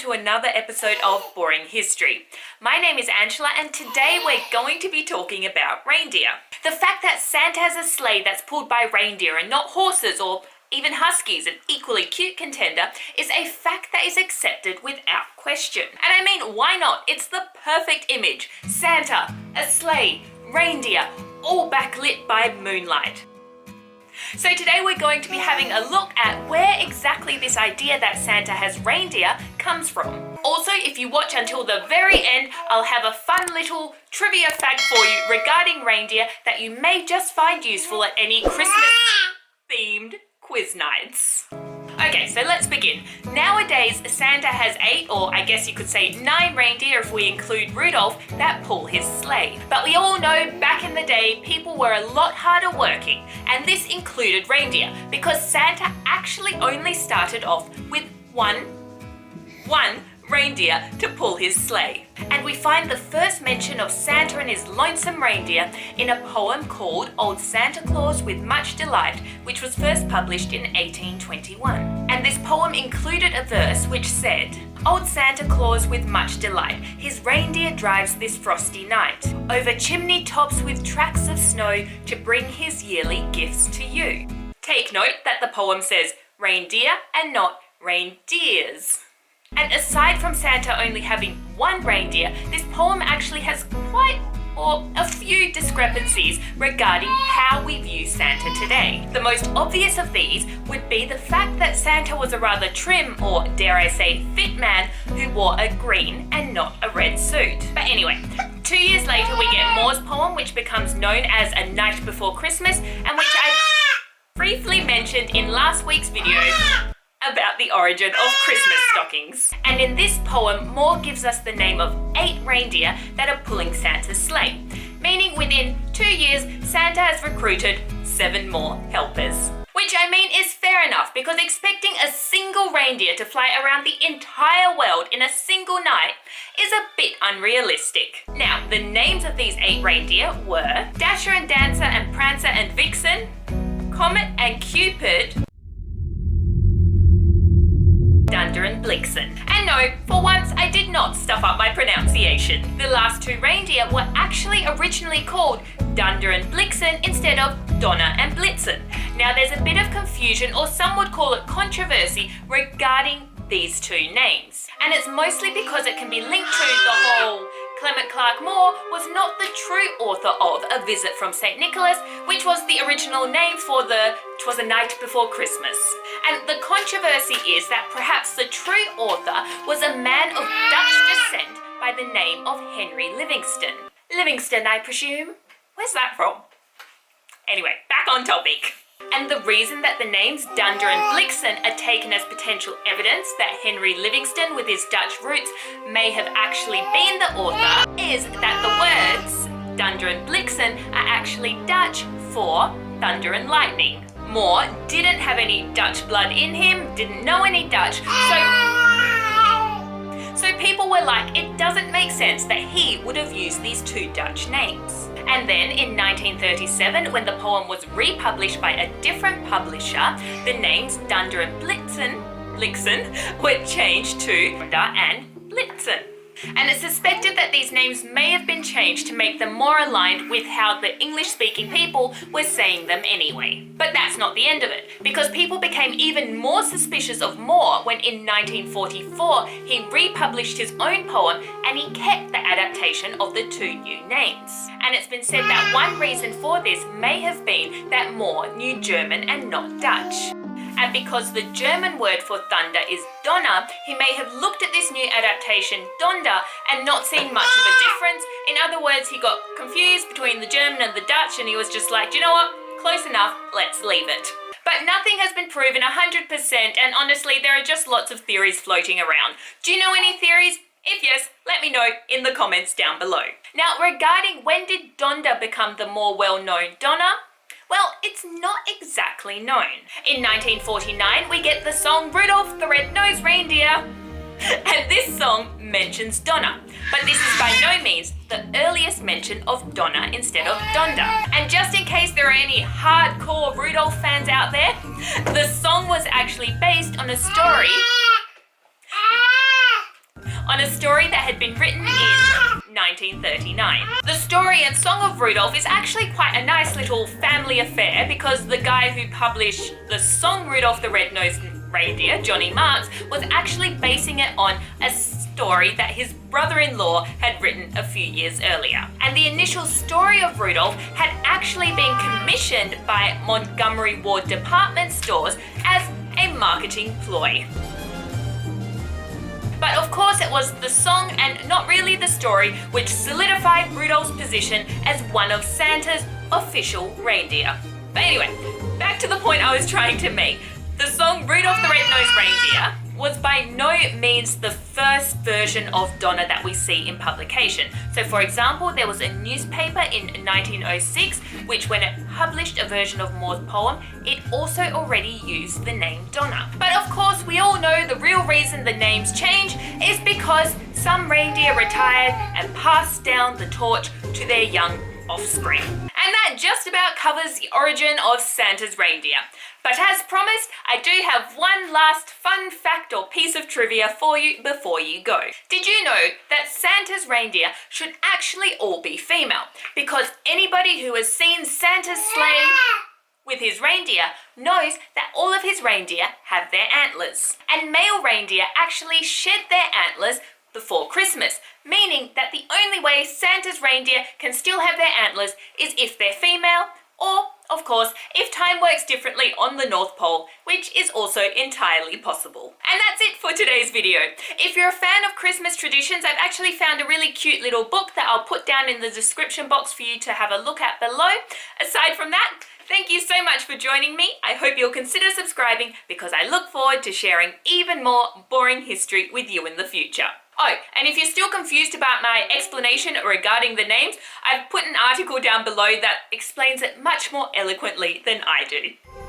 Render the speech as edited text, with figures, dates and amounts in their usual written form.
to another episode of Boring History. My name is Angela and today we're going to be talking about reindeer. The fact that Santa has a sleigh that's pulled by reindeer and not horses or even huskies, an equally cute contender, is a fact that is accepted without question. And I mean, why not? It's the perfect image. Santa, a sleigh, reindeer, all backlit by moonlight. So today we're going to be having a look at where exactly this idea that Santa has reindeer comes from. Also, if you watch until the very end, I'll have a fun little trivia fact for you regarding reindeer that you may just find useful at any Christmas-themed quiz nights. Okay, so let's begin. Nowadays, Santa has 8, or I guess you could say 9 reindeer if we include Rudolph, that pull his sleigh. But we all know back in the day, people were a lot harder working, and this included reindeer, because Santa actually only started off with one reindeer to pull his sleigh. And we find the first mention of Santa and his lonesome reindeer in a poem called Old Santa Claus with Much Delight, which was first published in 1821. And this poem included a verse which said, "Old Santa Claus with much delight, his reindeer drives this frosty night, over chimney tops with tracks of snow to bring his yearly gifts to you." Take note that the poem says reindeer and not reindeers. And aside from Santa only having one reindeer, this poem actually has a few discrepancies regarding how we view Santa today. The most obvious of these would be the fact that Santa was a rather trim, or dare I say fit man, who wore a green and not a red suit. But anyway, 2 years later we get Moore's poem, which becomes known as A Night Before Christmas, and which I briefly mentioned in last week's video about the origin of Christmas stockings. And in this poem, Moore gives us the name of 8 reindeer that are pulling Santa's sleigh, meaning within 2 years, Santa has recruited 7 more helpers. Which I mean is fair enough, because expecting a single reindeer to fly around the entire world in a single night is a bit unrealistic. Now, the names of these 8 reindeer were Dasher and Dancer and Prancer and Vixen, Comet and Cupid, Dunder and Blixen. And no, for once I did not stuff up my pronunciation. The last 2 reindeer were actually originally called Dunder and Blixen instead of Donner and Blitzen. Now there's a bit of confusion, or some would call it controversy, regarding these 2 names. And it's mostly because it can be linked to the whole Clement Clark Moore was not the true author of A Visit from St. Nicholas, which was the original name for "'Twas a Night Before Christmas." And the controversy is that perhaps the true author was a man of Dutch descent by the name of Henry Livingston. Livingston, I presume? Where's that from? Anyway, back on topic. And the reason that the names Dunder and Blixen are taken as potential evidence that Henry Livingston with his Dutch roots may have actually been the author is that the words Dunder and Blixen are actually Dutch for thunder and lightning. Moore didn't have any Dutch blood in him, didn't know any Dutch, so people were like, it doesn't make sense that he would have used these 2 Dutch names. And then in 1937, when the poem was republished by a different publisher, the names Dunder and Blixen were changed to Dunder and Blitzen. And it's suspected that these names may have been changed to make them more aligned with how the English-speaking people were saying them anyway. But that's not the end of it, because people became even more suspicious of Moore when in 1944 he republished his own poem and he kept the adaptation of the 2 new names. And it's been said that one reason for this may have been that Moore knew German and not Dutch. And because the German word for thunder is Donner, he may have looked at this new adaptation, Donder, and not seen much of a difference. In other words, he got confused between the German and the Dutch, and he was just like, you know what, close enough, let's leave it. But nothing has been proven 100%, and honestly, there are just lots of theories floating around. Do you know any theories? If yes, let me know in the comments down below. Now, regarding when did Donder become the more well-known Donner? Well, it's not exactly known. In 1949, we get the song Rudolph the Red-Nosed Reindeer, and this song mentions Donner, but this is by no means the earliest mention of Donner instead of Donder. And just in case there are any hardcore Rudolph fans out there, the song was actually based on a story a story that had been written in 1939. The story and Song of Rudolph is actually quite a nice little family affair because the guy who published the song Rudolph the Red-Nosed Reindeer, Johnny Marks, was actually basing it on a story that his brother-in-law had written a few years earlier. And the initial story of Rudolph had actually been commissioned by Montgomery Ward department stores as a marketing ploy. But of course it was the song and not really the story which solidified Rudolph's position as one of Santa's official reindeer. But anyway, back to the point I was trying to make. The song Rudolph the Red-Nosed Reindeer was by no means the first version of Donna that we see in publication. So for example, there was a newspaper in 1906 which, when it published a version of Moore's poem, it also already used the name Donna. But of course, we all know the real reason the names change is because some reindeer retired and passed down the torch to their young offspring. And that just about covers the origin of Santa's reindeer. But as promised, I do have one last fun fact or piece of trivia for you before you go. Did you know that Santa's reindeer should actually all be female? Because anybody who has seen Santa's sleigh with his reindeer knows that all of his reindeer have their antlers. And male reindeer actually shed their antlers before Christmas, meaning that the only way Santa's reindeer can still have their antlers is if they're female, or, of course, if time works differently on the North Pole, which is also entirely possible. And that's it for today's video. If you're a fan of Christmas traditions, I've actually found a really cute little book that I'll put down in the description box for you to have a look at below. Aside from that, thank you so much for joining me. I hope you'll consider subscribing because I look forward to sharing even more boring history with you in the future. Oh, and if you're still confused about my explanation regarding the names, I've put an article down below that explains it much more eloquently than I do.